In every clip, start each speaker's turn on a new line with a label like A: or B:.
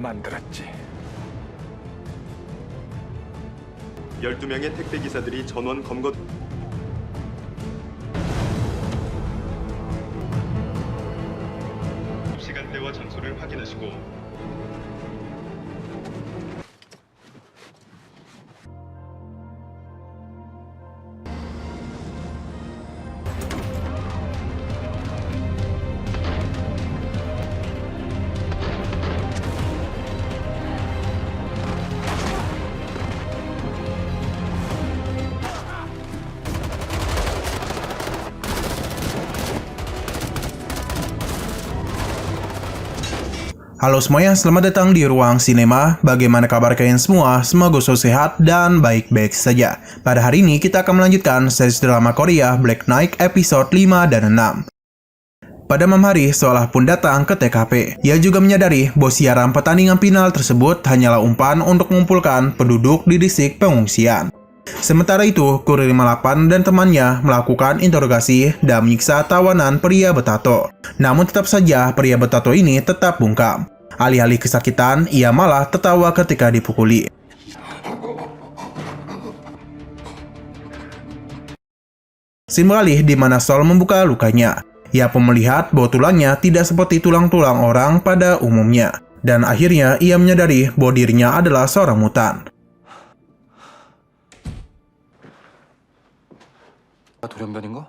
A: 만들었지.
B: 12명의 택배 기사들이 전원 검거. 시간대와 장소를 확인하시고
C: Halo semuanya, selamat datang di Ruang Sinema. Bagaimana kabar kalian semua? Semoga selalu sehat dan baik-baik saja. Pada hari ini kita akan melanjutkan series drama Korea Black Knight episode 5 dan 6. Pada malam hari, Seolah pun datang ke TKP. Ia juga menyadari bahwa siaran pertandingan final tersebut hanyalah umpan untuk mengumpulkan penduduk di distrik pengungsian. Sementara itu, Kurir 58 dan temannya melakukan interogasi dan menyiksa tawanan pria bertato. Namun tetap saja pria bertato ini tetap bungkam. Alih-alih kesakitan, ia malah tertawa ketika dipukuli. Scene beralih di mana Sol membuka lukanya. Ia pun melihat bahwa tulangnya tidak seperti tulang-tulang orang pada umumnya. Dan akhirnya ia menyadari bahwa dirinya adalah seorang mutan.
A: 돌연변인가?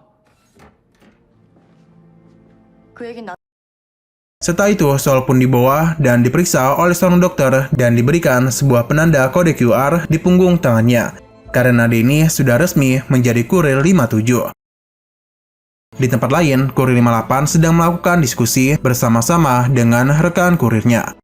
C: Setelah itu, Sol pun dibawa dan diperiksa oleh seorang dokter dan diberikan sebuah penanda kode QR di punggung tangannya. Karena dia ini sudah resmi menjadi Kurir 57. Di tempat lain, Kurir 58 sedang melakukan diskusi bersama-sama dengan rekan kurirnya.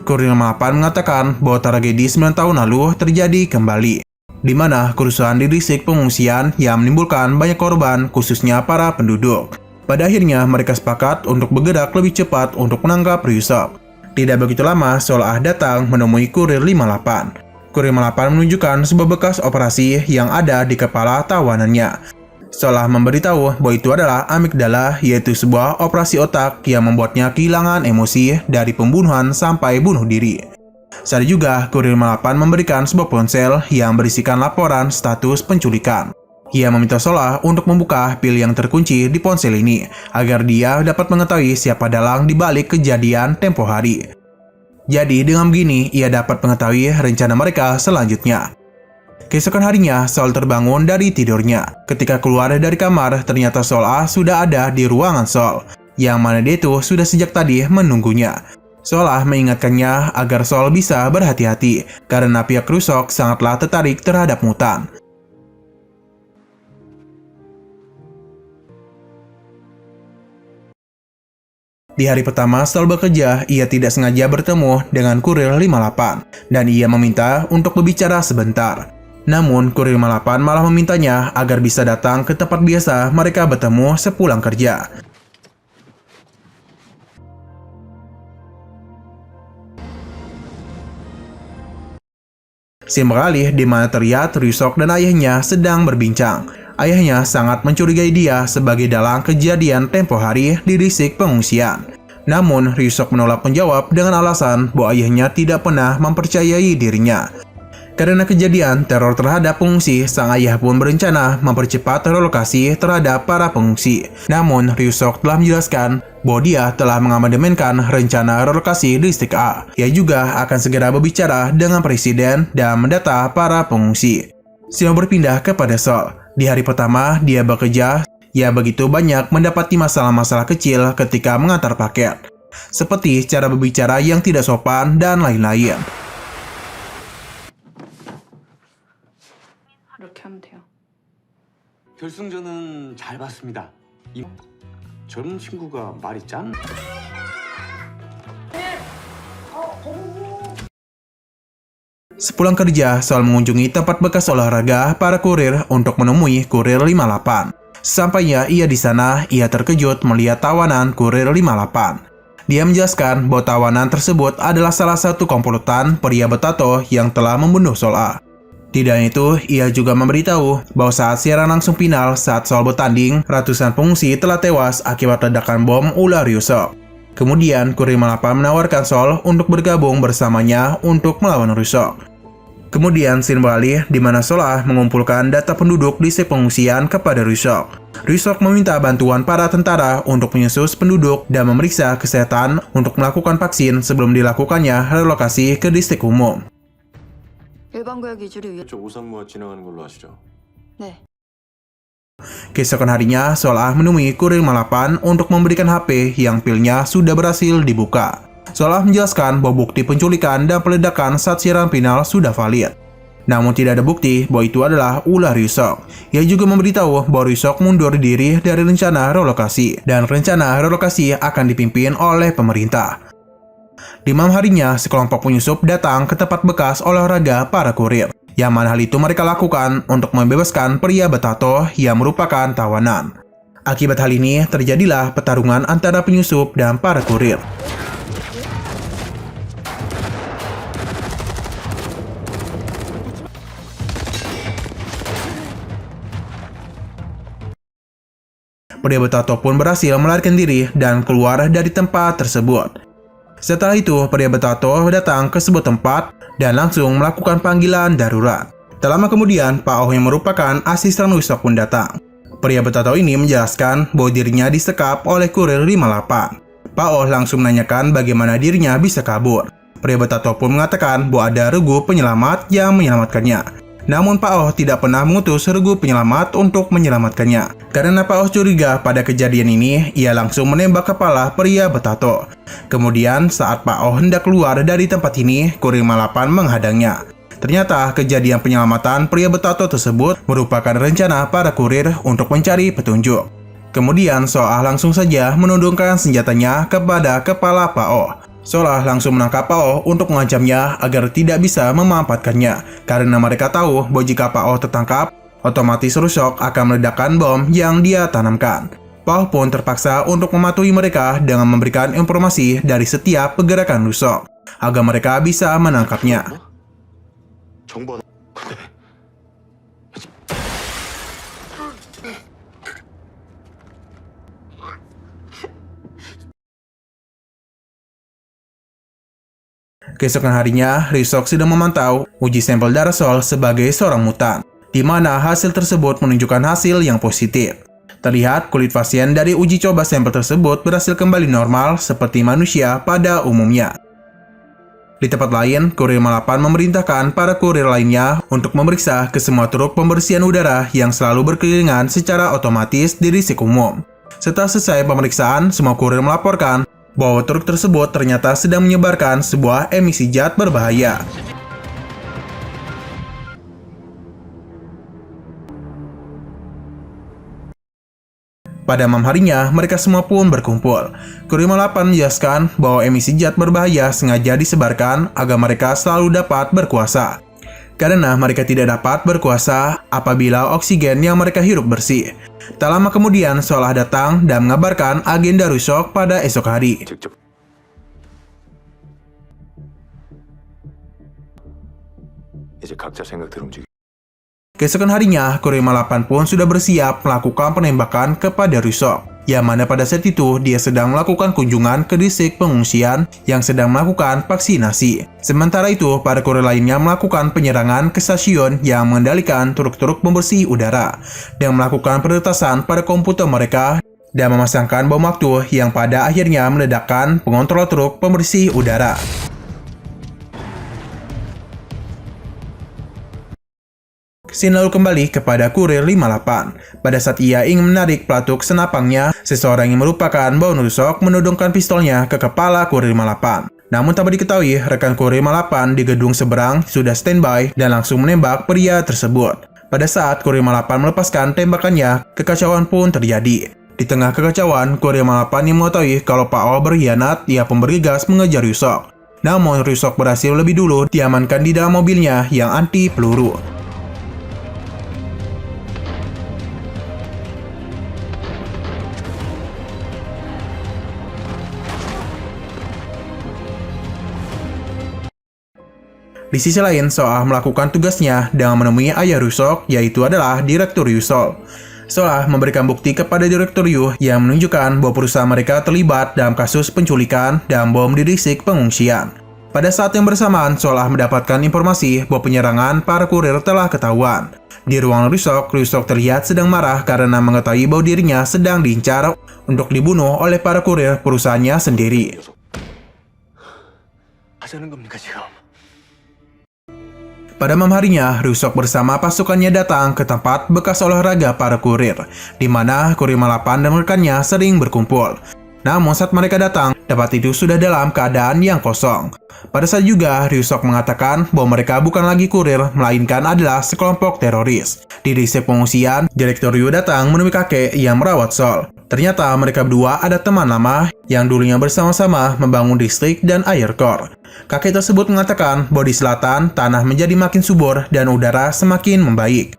C: Kurir 58 mengatakan bahwa tragedi 9 tahun lalu terjadi kembali, di mana kerusuhan di distrik pengungsian yang menimbulkan banyak korban, khususnya para penduduk. Pada akhirnya, mereka sepakat untuk bergerak lebih cepat untuk menangkap Ryusok. Tidak begitu lama, Seolah datang menemui Kurir 58. Kurir 58 menunjukkan sebuah bekas operasi yang ada di kepala tawanannya. Seolah memberitahu bahwa itu adalah amigdala, yaitu sebuah operasi otak yang membuatnya kehilangan emosi dari pembunuhan sampai bunuh diri. Saat juga, Kurir 58 memberikan sebuah ponsel yang berisikan laporan status penculikan. Ia meminta Seolah untuk membuka pil yang terkunci di ponsel ini, agar dia dapat mengetahui siapa dalang di balik kejadian tempo hari. Jadi dengan begini, ia dapat mengetahui rencana mereka selanjutnya. Keesokan harinya, Sol terbangun dari tidurnya. Ketika keluar dari kamar, ternyata Seolah sudah ada di ruangan Sol, yang mana dia itu sudah sejak tadi menunggunya. Seolah mengingatkannya agar Sol bisa berhati-hati, karena pihak Ryusok sangatlah tertarik terhadap mutan. Di hari pertama Sol bekerja, ia tidak sengaja bertemu dengan Kurir 58, dan ia meminta untuk berbicara sebentar. Namun, Kurir 58 malah memintanya agar bisa datang ke tempat biasa mereka bertemu sepulang kerja. Scene beralih di mana terlihat Ryusok dan ayahnya sedang berbincang. Ayahnya sangat mencurigai dia sebagai dalang kejadian tempo hari di distrik pengungsian. Namun, Ryusok menolak menjawab dengan alasan bahwa ayahnya tidak pernah mempercayai dirinya. Karena kejadian teror terhadap pengungsi, sang ayah pun berencana mempercepat relokasi terhadap para pengungsi. Namun, Ryusok telah menjelaskan bahwa dia telah mengamandemenkan rencana relokasi distrik A. Ia juga akan segera berbicara dengan presiden dan mendata para pengungsi. Sino berpindah kepada Sol. Di hari pertama, dia bekerja. Ia begitu banyak mendapati masalah-masalah kecil ketika mengantar paket, seperti cara berbicara yang tidak sopan dan lain-lain.
D: 결승전은 잘 봤습니다. 이 젊은 친구가 말이 짠.
C: Sepulang kerja, Sol mengunjungi tempat bekas olahraga para kurir untuk menemui Kurir 58. Sampainya ia di sana, ia terkejut melihat tawanan Kurir 58. Dia menjelaskan bahwa tawanan tersebut adalah salah satu komplotan pria bertato yang telah membunuh Seolah. Tidak hanya itu, ia juga memberitahu bahwa saat siaran langsung final saat Sol bertanding, ratusan pengungsi telah tewas akibat ledakan bom ular Ryusok. Kemudian Kurir 58 menawarkan Sol untuk bergabung bersamanya untuk melawan Ryusok. Kemudian scene beralih di mana Solah mengumpulkan data penduduk di distrik pengungsian kepada Ryusok. Ryusok meminta bantuan para tentara untuk menyesus penduduk dan memeriksa kesehatan untuk melakukan vaksin sebelum dilakukannya relokasi ke distrik umum.
A: 일반 구역 위주로
E: 저 오산무와 진행하는 걸로 하시죠.
A: 네.
C: Keesokan harinya, Solah menemui Kurir 58 untuk memberikan HP yang pilnya sudah berhasil dibuka. Solah menjelaskan bahwa bukti penculikan dan peledakan saat siaran final sudah valid. Namun tidak ada bukti bahwa itu adalah ulah Ryusok. Ia juga memberitahu bahwa Ryusok mundur diri dari rencana relokasi, dan rencana relokasi akan dipimpin oleh pemerintah. Di malam harinya, sekelompok penyusup datang ke tempat bekas olahraga para kurir, yang mana hal itu mereka lakukan untuk membebaskan pria bertato yang merupakan tawanan. Akibat hal ini, terjadilah pertarungan antara penyusup dan para kurir. Pria bertato pun berhasil melarikan diri dan keluar dari tempat tersebut. Setelah itu, pria bertato datang ke sebuah tempat dan langsung melakukan panggilan darurat. Tak lama kemudian, Pak Oh yang merupakan asisten Ryusok pun datang. Pria bertato ini menjelaskan bahwa dirinya disekap oleh Kurir 58. Pak Oh langsung menanyakan bagaimana dirinya bisa kabur. Pria bertato pun mengatakan bahwa ada regu penyelamat yang menyelamatkannya. Namun Pak Oh tidak pernah mengutus regu penyelamat untuk menyelamatkannya. Karena Pak Oh curiga pada kejadian ini, ia langsung menembak kepala pria bertato. Kemudian saat Pak Oh hendak keluar dari tempat ini, Kurir 58 menghadangnya. Ternyata kejadian penyelamatan pria bertato tersebut merupakan rencana para kurir untuk mencari petunjuk. Kemudian Solah langsung saja menundukkan senjatanya kepada kepala Pak Oh. Solah langsung menangkap Pak Oh untuk mengancamnya agar tidak bisa memanfaatkannya, karena mereka tahu bahwa jika Pak Oh tertangkap, otomatis Ryusok akan meledakkan bom yang dia tanamkan. Pak Oh pun terpaksa untuk mematuhi mereka dengan memberikan informasi dari setiap pergerakan Ryusok, agar mereka bisa menangkapnya.
E: 정보 하나. 근데
C: Keesokan harinya, Ryusok sedang memantau uji sampel darah Sol sebagai seorang mutan, di mana hasil tersebut menunjukkan hasil yang positif. Terlihat kulit pasien dari uji coba sampel tersebut berhasil kembali normal seperti manusia pada umumnya. Di tempat lain, Kurir 58 memerintahkan para kurir lainnya untuk memeriksa ke semua truk pembersihan udara yang selalu berkelilingan secara otomatis di distrik umum. Setelah selesai pemeriksaan, semua kurir melaporkan bahwa truk tersebut ternyata sedang menyebarkan sebuah emisi zat berbahaya. Pada malam harinya, mereka semua pun berkumpul. Kurir 58 menjelaskan bahwa emisi zat berbahaya sengaja disebarkan agar mereka selalu dapat berkuasa. Karena mereka tidak dapat berkuasa apabila oksigen yang mereka hirup bersih. Tak lama kemudian, Solah datang dan mengabarkan agenda Ryusok pada esok hari.
E: 직접 이제 각자 생각대로 움직여.
C: Keesokan harinya, Kurir 58 pun sudah bersiap melakukan penembakan kepada Ryusok, yang mana pada saat itu dia sedang melakukan kunjungan ke distrik pengungsian yang sedang melakukan vaksinasi. Sementara itu, para kurir lainnya melakukan penyerangan ke stasiun yang mengendalikan truk-truk pembersih udara dan melakukan peretasan pada komputer mereka dan memasangkan bom waktu yang pada akhirnya meledakkan pengontrol truk pembersih udara. Scene lalu kembali kepada Kurir 58. Pada saat ia ingin menarik pelatuk senapangnya, seseorang yang merupakan Baon Ryusok menodongkan pistolnya ke kepala Kurir 58. Namun tanpa diketahui, rekan Kurir 58 di gedung seberang sudah standby dan langsung menembak pria tersebut. Pada saat Kurir 58 melepaskan tembakannya, kekacauan pun terjadi. Di tengah kekacauan, Kurir 58 yang mengetahui kalau Pak Oh berkhianat, ia pun bergegas mengejar Ryusok. Namun Ryusok berhasil lebih dulu diamankan di dalam mobilnya yang anti peluru. Di sisi lain, Soah melakukan tugasnya dengan menemui ayah Ryusok, yaitu adalah Direktur Ryusok. seolah memberikan bukti kepada Direktur Yu yang menunjukkan bahwa perusahaan mereka terlibat dalam kasus penculikan dan bom di distrik pengungsian. Pada saat yang bersamaan, seolah mendapatkan informasi bahwa penyerangan para kurir telah ketahuan. Di ruang Ryusok terlihat sedang marah karena mengetahui bahwa dirinya sedang diincar untuk dibunuh oleh para kurir perusahaannya sendiri.
E: 하자는 겁니까 지금?
C: Pada malam harinya, Ryusok bersama pasukannya datang ke tempat bekas olahraga para kurir, di mana kurir Malapan dan rekannya sering berkumpul. Namun saat mereka datang, tempat itu sudah dalam keadaan yang kosong. Pada saat juga, Ryusok mengatakan bahwa mereka bukan lagi kurir, melainkan adalah sekelompok teroris. Di distrik pengungsian, Direktur Yu datang menemui kakek yang merawat Sol. Ternyata mereka berdua ada teman lama yang dulunya bersama-sama membangun distrik dan air core. Kakek tersebut mengatakan bahwa di selatan, tanah menjadi makin subur dan udara semakin membaik.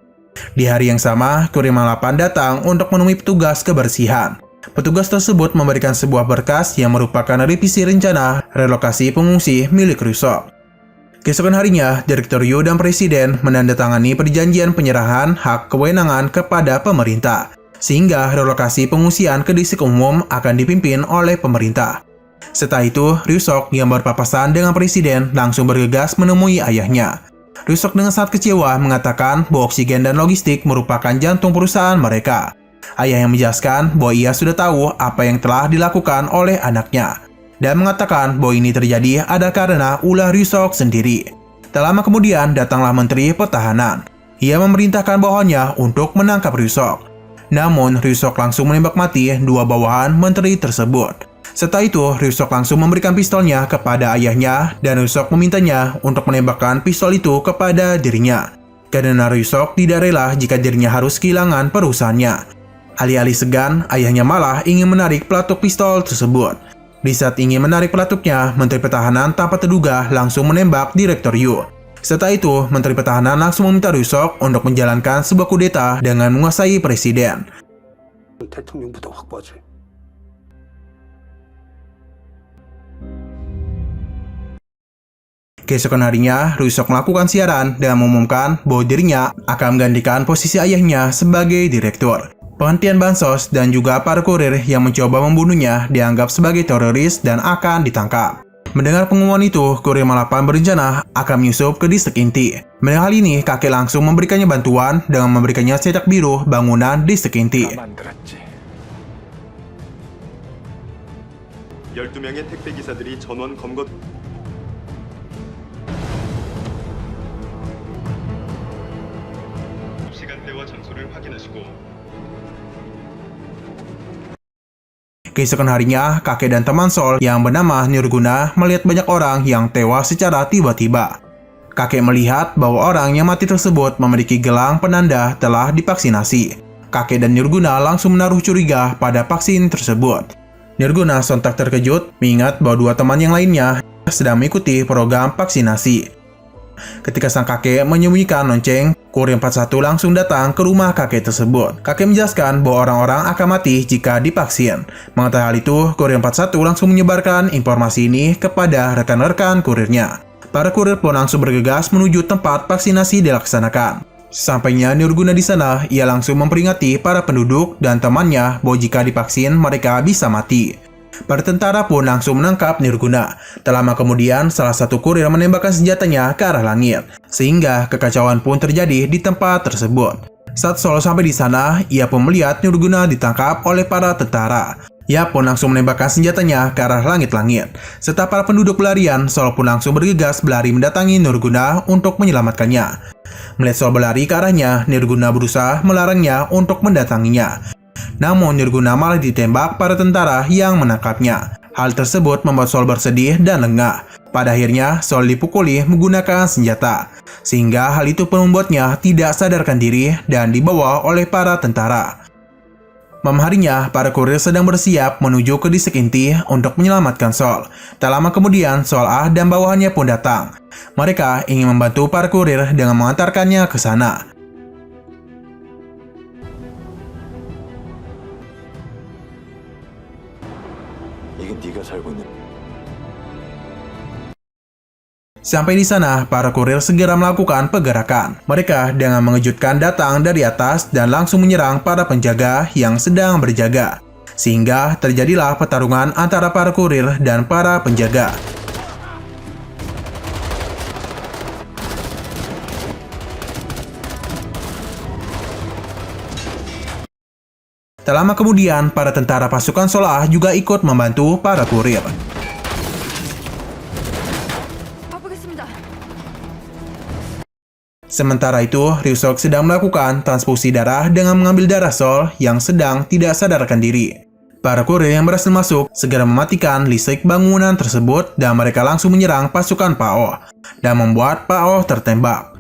C: Di hari yang sama, kurir Malapan datang untuk menemui petugas kebersihan. Petugas tersebut memberikan sebuah berkas yang merupakan revisi rencana relokasi pengungsi milik Ryusok. Keesokan harinya, Direktur Yu dan Presiden menandatangani perjanjian penyerahan hak kewenangan kepada pemerintah, sehingga relokasi pengungsian ke distrik umum akan dipimpin oleh pemerintah. Setelah itu, Ryusok yang berpapasan dengan Presiden langsung bergegas menemui ayahnya. Ryusok dengan sangat kecewa mengatakan bahwa oksigen dan logistik merupakan jantung perusahaan mereka. Ayah yang menjelaskan bahwa ia sudah tahu apa yang telah dilakukan oleh anaknya, dan mengatakan bahwa ini terjadi adalah karena ulah Ryusok sendiri. Tak lama kemudian datanglah Menteri Pertahanan. Ia memerintahkan bawahannya untuk menangkap Ryusok. Namun Ryusok langsung menembak mati dua bawahan menteri tersebut. Setelah itu, Ryusok langsung memberikan pistolnya kepada ayahnya dan Ryusok memintanya untuk menembakkan pistol itu kepada dirinya. Karena Ryusok tidak rela jika dirinya harus kehilangan perusahaannya. Alih-alih segan, ayahnya malah ingin menarik pelatuk pistol tersebut. Di saat ingin menarik pelatuknya, Menteri Pertahanan tanpa terduga langsung menembak Direktur Yu. Setelah itu, Menteri Pertahanan langsung meminta Ryusok untuk menjalankan sebuah kudeta dengan menguasai Presiden.
D: 대통령부터 확보하지.
C: Keesokan harinya, Ryusok melakukan siaran dan mengumumkan bahwa dirinya akan menggantikan posisi ayahnya sebagai direktur. Penghentian bansos dan juga para kurir yang mencoba membunuhnya dianggap sebagai teroris dan akan ditangkap. Mendengar pengumuman itu, kurir Malapan berencana akan menyusup ke distrik inti. Mendengar hal ini, kakek langsung memberikannya bantuan dengan memberikannya cetak biru bangunan distrik inti.
B: 12명의 택배 기사들이 전원 검거 시간대와 장소를 확인하시고
C: Keesokan harinya, kakek dan teman Sol yang bernama Nirguna melihat banyak orang yang tewas secara tiba-tiba. Kakek melihat bahwa orang yang mati tersebut memiliki gelang penanda telah divaksinasi. Kakek dan Nirguna langsung menaruh curiga pada vaksin tersebut. Nirguna sontak terkejut mengingat bahwa dua teman yang lainnya sedang mengikuti program vaksinasi. Ketika sang kakek menyembunyikan lonceng, kurir 41 langsung datang ke rumah kakek tersebut. Kakek menjelaskan bahwa orang-orang akan mati jika divaksin. Mengetahui hal itu, kurir 41 langsung menyebarkan informasi ini kepada rekan-rekan kurirnya. Para kurir pun langsung bergegas menuju tempat vaksinasi dilaksanakan. Sampainya Nirguna di sana, ia langsung memperingati para penduduk dan temannya bahwa jika divaksin mereka bisa mati. Para tentara pun langsung menangkap Nirguna. Tak lama kemudian, salah satu kurir menembakkan senjatanya ke arah langit, sehingga kekacauan pun terjadi di tempat tersebut. Saat Sol sampai di sana, ia pun melihat Nirguna ditangkap oleh para tentara. Ia pun langsung menembakkan senjatanya ke arah langit-langit. Setelah para penduduk berlarian, Sol pun langsung bergegas berlari mendatangi Nirguna untuk menyelamatkannya. Melihat Sol berlari ke arahnya, Nirguna berusaha melarangnya untuk mendatanginya. Namun Nirguna malah ditembak para tentara yang menangkapnya. Hal tersebut membuat Sol bersedih dan lengah. Pada akhirnya, Sol dipukuli menggunakan senjata. Sehingga hal itu pun membuatnya tidak sadarkan diri dan dibawa oleh para tentara. Malam harinya, para kurir sedang bersiap menuju ke distrik inti untuk menyelamatkan Sol. Tak lama kemudian, Sol Ah dan bawahannya pun datang. Mereka ingin membantu para kurir dengan mengantarkannya ke sana.
E: 이게 네가 살고 있는
C: Sampai di sana, para kurir segera melakukan pergerakan. Mereka dengan mengejutkan datang dari atas dan langsung menyerang para penjaga yang sedang berjaga. Sehingga terjadilah pertarungan antara para kurir dan para penjaga. Tak lama kemudian, para tentara pasukan Solah juga ikut membantu para kurir. Sementara itu, Ryusok sedang melakukan transfusi darah dengan mengambil darah Sol yang sedang tidak sadarkan diri. Para kurir yang berhasil masuk segera mematikan listrik bangunan tersebut dan mereka langsung menyerang pasukan Pao dan membuat Pao tertembak.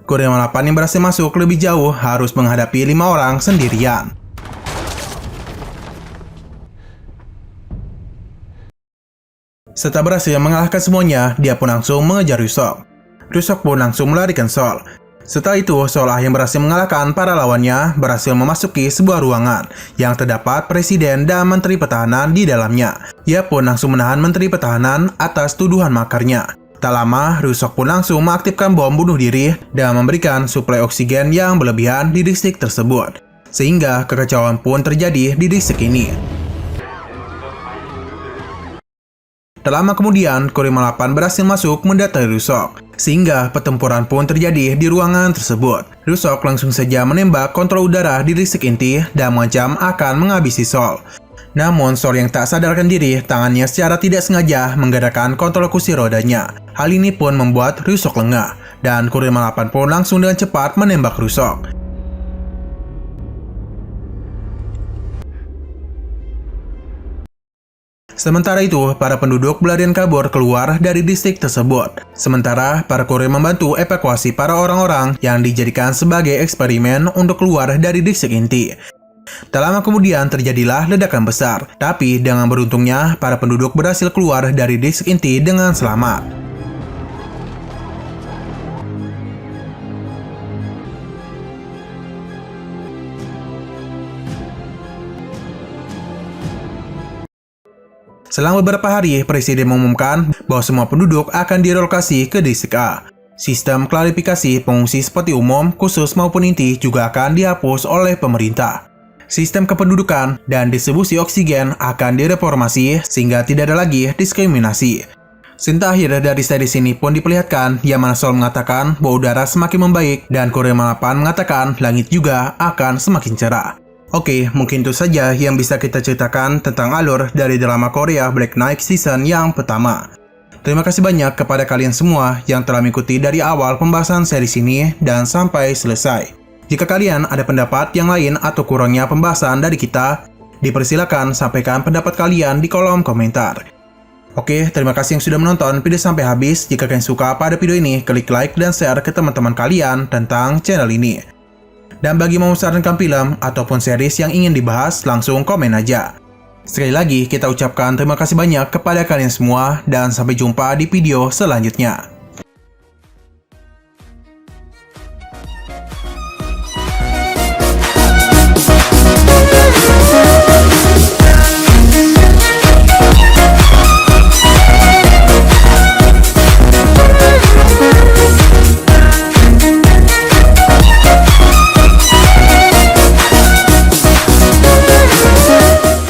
C: Kurir 8 yang berhasil masuk lebih jauh harus menghadapi 5 orang sendirian. Setelah berhasil mengalahkan semuanya, dia pun langsung mengejar Ryusok. Ryusok pun langsung melarikan Sol. Setelah itu, Solah yang berhasil mengalahkan para lawannya berhasil memasuki sebuah ruangan yang terdapat presiden dan menteri pertahanan di dalamnya. Ia pun langsung menahan menteri pertahanan atas tuduhan makarnya. Tak lama, Ryusok pun langsung mengaktifkan bom bunuh diri dan memberikan suplai oksigen yang berlebihan di distrik tersebut. Sehingga kekacauan pun terjadi di distrik ini. Tak lama kemudian, Kurir 8 berhasil masuk mendatangi Ryusok, sehingga pertempuran pun terjadi di ruangan tersebut. Ryusok langsung saja menembak kontrol udara di distrik inti dan mengancam akan menghabisi Sol. Namun, Sol yang tak sadarkan diri, tangannya secara tidak sengaja menggerakkan kontrol kursi rodanya. Hal ini pun membuat Ryusok lengah, dan Kurir 8 pun langsung dengan cepat menembak Ryusok. Sementara itu, para penduduk berlarian kabur keluar dari distrik tersebut. Sementara, para kurir membantu evakuasi para orang-orang yang dijadikan sebagai eksperimen untuk keluar dari distrik inti. Tak lama kemudian terjadilah ledakan besar, tapi dengan beruntungnya, para penduduk berhasil keluar dari distrik inti dengan selamat. Selang beberapa hari, Presiden mengumumkan bahwa semua penduduk akan direlokasi ke distrik A. Sistem klarifikasi pengungsi seperti umum, khusus maupun inti juga akan dihapus oleh pemerintah. Sistem kependudukan dan distribusi oksigen akan direformasi sehingga tidak ada lagi diskriminasi. Scene akhir dari series ini pun diperlihatkan, yang mana Sol mengatakan bahwa udara semakin membaik dan Kurir 8 mengatakan langit juga akan semakin cerah. Oke, mungkin itu saja yang bisa kita ceritakan tentang alur dari drama Korea Black Knight season yang pertama. Terima kasih banyak kepada kalian semua yang telah mengikuti dari awal pembahasan series ini dan sampai selesai. Jika kalian ada pendapat yang lain atau kurangnya pembahasan dari kita, dipersilakan sampaikan pendapat kalian di kolom komentar. Oke, terima kasih yang sudah menonton video sampai habis. Jika kalian suka pada video ini, klik like dan share ke teman-teman kalian tentang channel ini. Dan bagi mau sarankan film ataupun series yang ingin dibahas, langsung komen aja. Sekali lagi, kita ucapkan terima kasih banyak kepada kalian semua dan sampai jumpa di video selanjutnya.